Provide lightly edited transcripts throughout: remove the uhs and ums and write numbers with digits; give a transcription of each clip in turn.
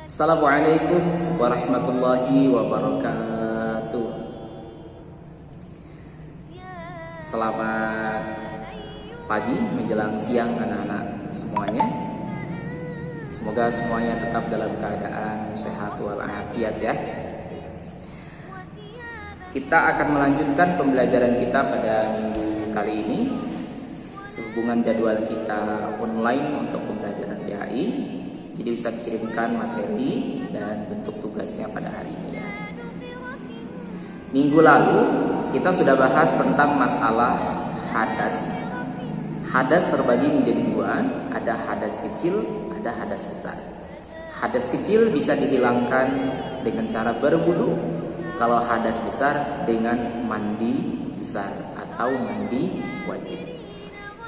Assalamualaikum warahmatullahi wabarakatuh. Selamat pagi menjelang siang anak-anak semuanya. Semoga semuanya tetap dalam keadaan sehat walafiat ya. Kita akan melanjutkan pembelajaran kita pada minggu kali ini sehubungan jadwal kita online untuk pembelajaran PHI. Jadi Ustaz kirimkan materi dan bentuk tugasnya pada hari ini ya. Minggu lalu kita sudah bahas tentang masalah hadas. Hadas terbagi menjadi dua, ada hadas kecil, ada hadas besar. Hadas kecil bisa dihilangkan dengan cara berwudu. Kalau hadas besar dengan mandi besar atau mandi wajib.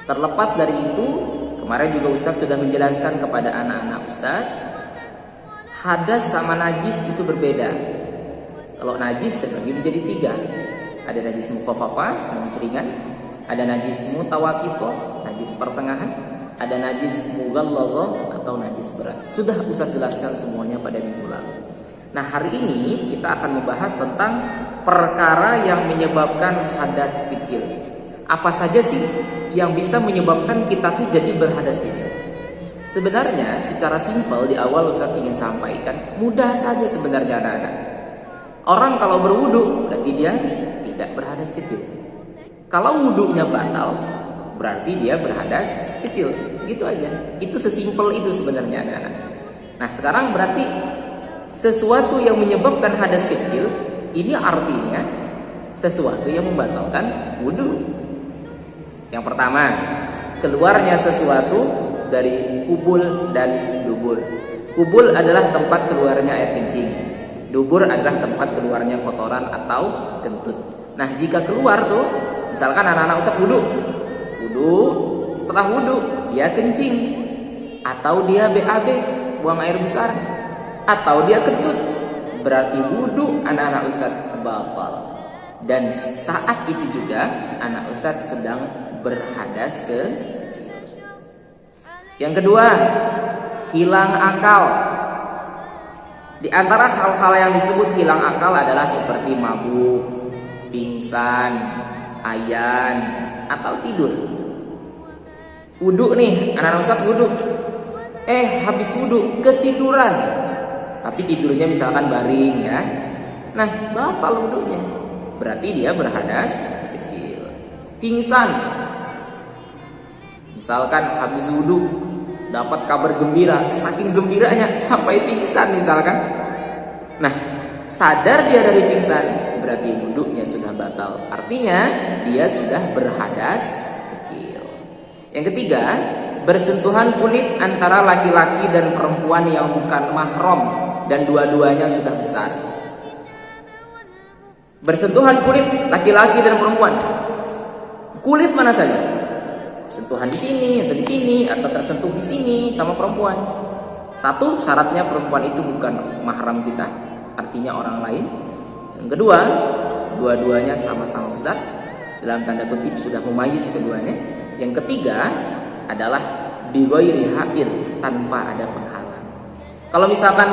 Terlepas dari itu, kemarin juga Ustadz sudah menjelaskan kepada anak-anak Ustadz, hadas sama najis itu berbeda. Kalau najis terbagi menjadi tiga. Ada najis mukhafafah, najis ringan. Ada najis mutawasitoh, najis pertengahan. Ada najis mughallazah atau najis berat. Sudah Ustadz jelaskan semuanya pada minggu lalu. Nah, hari ini kita akan membahas tentang perkara yang menyebabkan hadas kecil. Apa saja sih yang bisa menyebabkan kita tuh jadi berhadas kecil? Sebenarnya secara simpel di awal Ustaz ingin sampaikan, mudah saja sebenarnya anak-anak. Orang kalau berwudu berarti dia tidak berhadas kecil. Kalau wudunya batal berarti dia berhadas kecil. Gitu aja. Itu sesimpel itu sebenarnya anak-anak. Nah, sekarang berarti sesuatu yang menyebabkan hadas kecil ini artinya sesuatu yang membatalkan wudu. Yang pertama, keluarnya sesuatu dari kubul dan dubur. Kubul adalah tempat keluarnya air kencing. Dubur adalah tempat keluarnya kotoran atau kentut. Nah, jika keluar tuh, misalkan anak-anak Ustaz wudu, setelah wudu dia kencing, atau dia BAB, buang air besar, atau dia kentut, berarti wudu anak-anak Ustaz batal. Dan saat itu juga anak Ustaz sedang berhadas kecil. Yang kedua, hilang akal. Di antara hal-hal yang disebut hilang akal adalah seperti mabuk, pingsan, ayan, atau tidur. Wudu nih, anak-anak Ustaz wudu. Habis wudu ketiduran. Tapi tidurnya misalkan baring ya. Nah, batal wudunya. Berarti dia berhadas kecil. Pingsan. Misalkan habis wudu dapat kabar gembira, saking gembiranya sampai pingsan misalkan. Nah, sadar dia dari pingsan, berarti wudunya sudah batal. Artinya dia sudah berhadas kecil. Yang ketiga, bersentuhan kulit antara laki-laki dan perempuan yang bukan mahram dan dua-duanya sudah besar. Bersentuhan kulit laki-laki dan perempuan. Kulit mana saja? Sentuhan di sini atau di sini atau tersentuh di sini sama perempuan. Satu, syaratnya perempuan itu bukan mahram kita, artinya orang lain. Yang kedua, dua-duanya sama-sama besar, dalam tanda kutip sudah mumayyiz keduanya. Yang ketiga adalah bighairi ha'il, tanpa ada penghalang. Kalau misalkan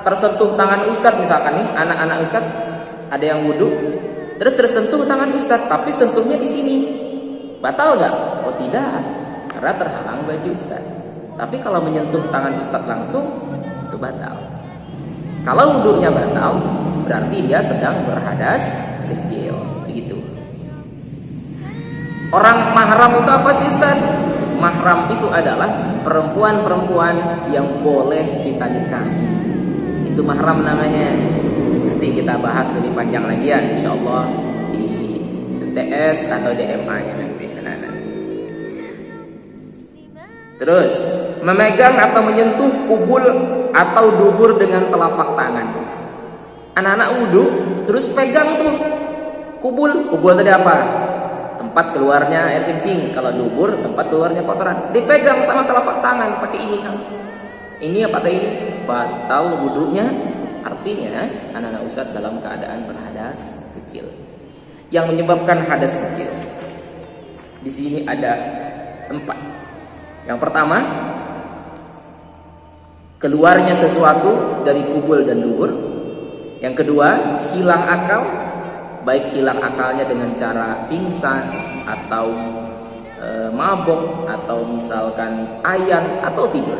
tersentuh tangan Ustadz, misalkan nih anak-anak Ustadz ada yang wudu, terus tersentuh tangan Ustadz, tapi sentuhnya di sini, batal nggak? Oh tidak, karena terhalang baju Ustadz. Tapi kalau menyentuh tangan Ustadz langsung, itu batal. Kalau wudunya batal, berarti dia sedang berhadas kecil. Begitu. Orang mahram itu apa sih Ustadz? Mahram itu adalah perempuan-perempuan yang boleh kita nikahi. Itu mahram namanya. Nanti kita bahas lebih panjang lagi ya, insya Allah di TS atau DMA nya nanti. Terus, memegang atau menyentuh kubul atau dubur dengan telapak tangan. Anak-anak wudu, terus pegang tuh kubul. Kubul tadi apa? Tempat keluarnya air kencing. Kalau dubur, tempat keluarnya kotoran. Dipegang sama telapak tangan pakai ini. Ini apa tadi? Batal wudunya. Artinya anak-anak Ustaz dalam keadaan berhadas kecil. Yang menyebabkan hadas kecil di sini ada 4. Yang pertama, keluarnya sesuatu dari kubul dan dubur. Yang kedua, hilang akal, baik hilang akalnya dengan cara pingsan atau mabok atau misalkan ayan atau tidur.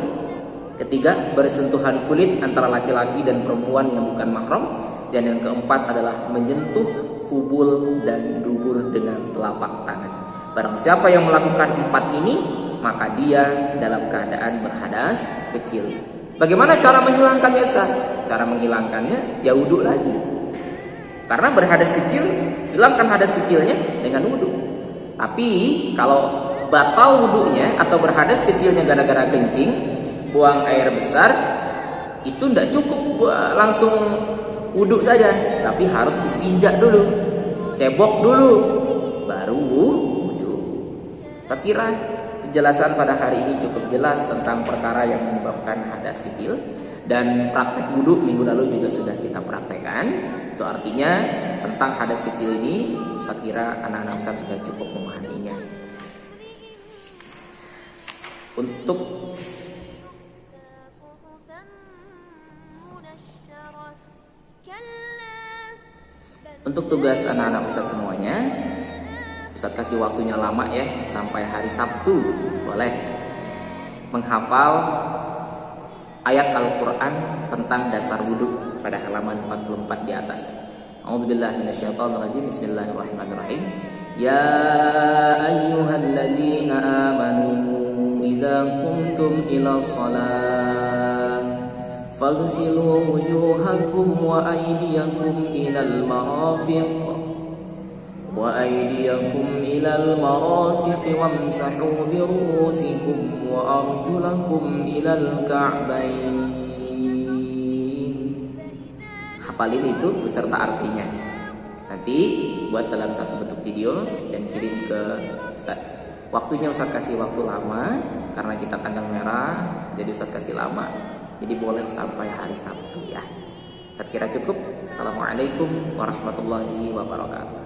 Ketiga, bersentuhan kulit antara laki-laki dan perempuan yang bukan mahram. Dan yang keempat adalah menyentuh kubul dan dubur dengan telapak tangan. Barang siapa yang melakukan 4 ini, maka dia dalam keadaan berhadas kecil. Bagaimana cara menghilangkannya, Ustaz? Cara menghilangkannya ya wudu lagi. Karena berhadas kecil, hilangkan hadas kecilnya dengan wudu. Tapi kalau batal wudunya atau berhadas kecilnya gara-gara kencing, buang air besar, itu tidak cukup langsung wudu saja, tapi harus istinja dulu, cebok dulu, baru wudu. Saya kira penjelasan pada hari ini cukup jelas tentang perkara yang menyebabkan hadas kecil. Dan praktek wudu minggu lalu juga sudah kita praktekkan. Itu artinya tentang hadas kecil ini saya kira anak-anak Ustaz sudah cukup memahaminya. Untuk tugas anak-anak Ustaz semuanya, Ustaz kasih waktunya lama ya, sampai hari Sabtu boleh menghafal ayat Al-Quran tentang dasar wudu pada halaman 44 di atas. A'udzubillahi minasyaitonirrajim. Bismillahirrahmanirrahim. Ya ayyuhalladzina amanu idza qumtum ila shalah faghsilu wujuhakum wa aydiyakum ilal marafiq wamsahu bi ru'usikum wa arjulakum ilal ka'bayn. Hafalin itu beserta artinya. Nanti buat dalam satu bentuk video dan kirim ke Ustaz. Waktunya Ustaz kasih waktu lama karena kita tanggal merah, jadi Ustaz kasih lama. Jadi boleh sampai hari Sabtu ya. Saya kira cukup. Assalamualaikum warahmatullahi wabarakatuh.